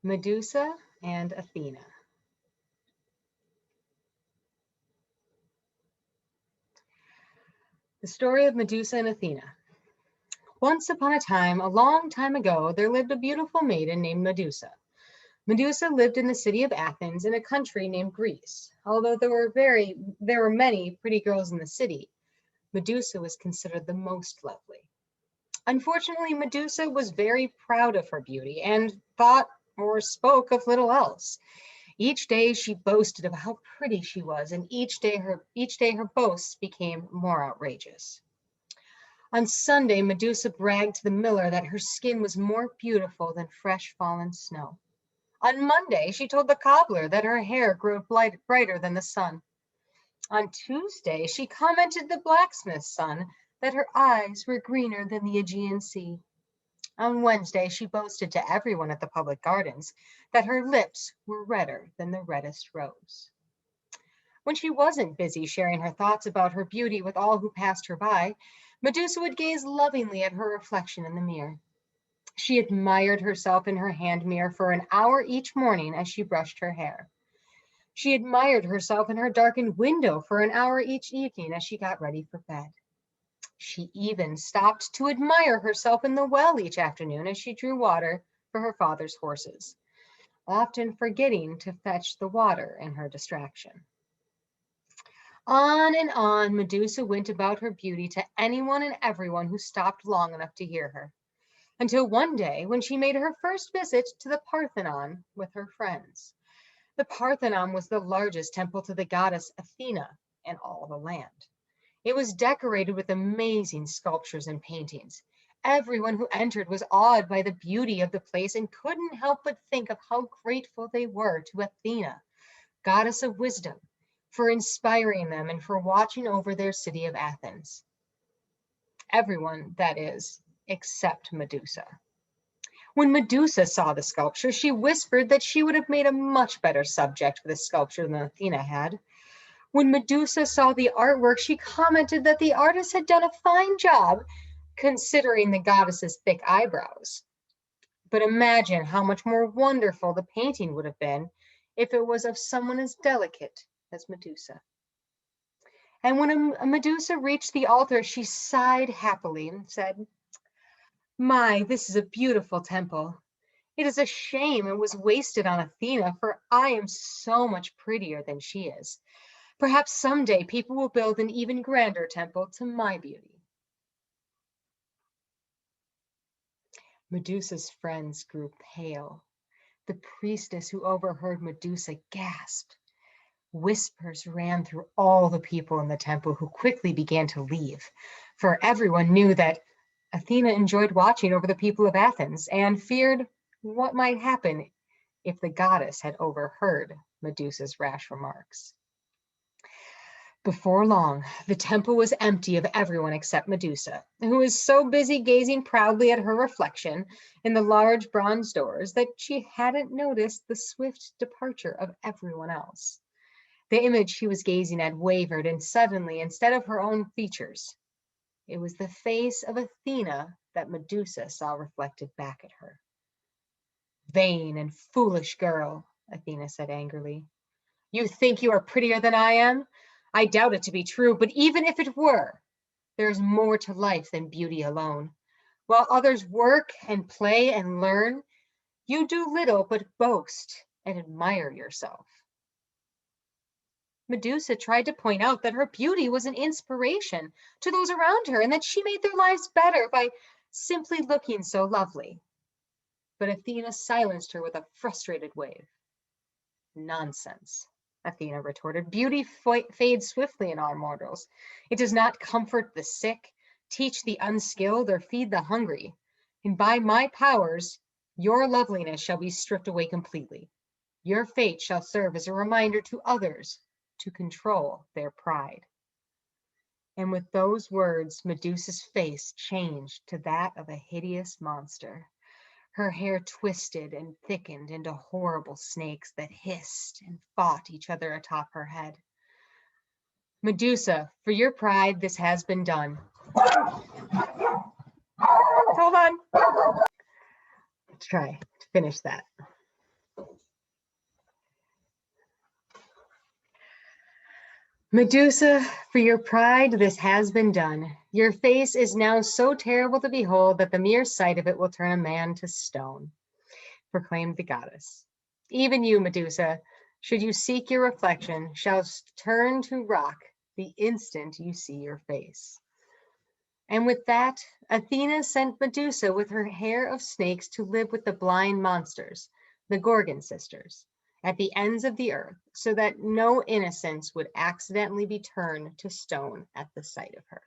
Medusa and Athena. The story of Medusa and Athena. Once upon a time, a long time ago, there lived a beautiful maiden named Medusa. Medusa lived in the city of Athens in a country named Greece. Although there were many pretty girls in the city, Medusa was considered the most lovely. Unfortunately, Medusa was very proud of her beauty and thought or spoke of little else. Each day she boasted of how pretty she was, and each day her boasts became more outrageous. On Sunday, Medusa bragged to the miller that her skin was more beautiful than fresh fallen snow. On Monday, she told the cobbler that her hair grew brighter than the sun. On Tuesday, she commented to the blacksmith's son that her eyes were greener than the Aegean Sea. On Wednesday, she boasted to everyone at the public gardens that her lips were redder than the reddest rose. When she wasn't busy sharing her thoughts about her beauty with all who passed her by, Medusa would gaze lovingly at her reflection in the mirror. She admired herself in her hand mirror for an hour each morning as she brushed her hair. She admired herself in her darkened window for an hour each evening as she got ready for bed. She even stopped to admire herself in the well each afternoon as she drew water for her father's horses, often forgetting to fetch the water in her distraction. On and on Medusa went about her beauty to anyone and everyone who stopped long enough to hear her, until one day when she made her first visit to the Parthenon with her friends. The Parthenon was the largest temple to the goddess Athena in all the land. It was decorated with amazing sculptures and paintings. Everyone who entered was awed by the beauty of the place and couldn't help but think of how grateful they were to Athena, goddess of wisdom, for inspiring them and for watching over their city of Athens. Everyone, that is, except Medusa. When Medusa saw the sculpture, she whispered that she would have made a much better subject for the sculpture than Athena had. When Medusa saw the artwork, she commented that the artist had done a fine job considering the goddess's thick eyebrows. But imagine how much more wonderful the painting would have been if it was of someone as delicate as Medusa. And when Medusa reached the altar, she sighed happily and said, "My, this is a beautiful temple. It is a shame it was wasted on Athena, for I am so much prettier than she is. Perhaps someday people will build an even grander temple to my beauty." Medusa's friends grew pale. The priestess who overheard Medusa gasped. Whispers ran through all the people in the temple, who quickly began to leave, for everyone knew that Athena enjoyed watching over the people of Athens and feared what might happen if the goddess had overheard Medusa's rash remarks. Before long, the temple was empty of everyone except Medusa, who was so busy gazing proudly at her reflection in the large bronze doors that she hadn't noticed the swift departure of everyone else. The image she was gazing at wavered, and suddenly, instead of her own features, it was the face of Athena that Medusa saw reflected back at her. "Vain and foolish girl," Athena said angrily. "You think you are prettier than I am? I doubt it to be true, but even if it were, there is more to life than beauty alone. While others work and play and learn, you do little but boast and admire yourself." Medusa tried to point out that her beauty was an inspiration to those around her and that she made their lives better by simply looking so lovely. But Athena silenced her with a frustrated wave. "Nonsense," Athena retorted. "Beauty fades swiftly in our mortals. It does not comfort the sick, teach the unskilled, or feed the hungry. And by my powers, your loveliness shall be stripped away completely. Your fate shall serve as a reminder to others to control their pride." And with those words, Medusa's face changed to that of a hideous monster. Her hair twisted and thickened into horrible snakes that hissed and fought each other atop her head. "Medusa, for your pride, this has been done." Hold on. Let's try to finish that. Medusa, for your pride, this has been done. Your face is now so terrible to behold that the mere sight of it will turn a man to stone, proclaimed the goddess. Even you, Medusa, should you seek your reflection, shall turn to rock the instant you see your face. And with that, Athena sent Medusa with her hair of snakes to live with the blind monsters, the Gorgon sisters, at the ends of the earth, so that no innocence would accidentally be turned to stone at the sight of her.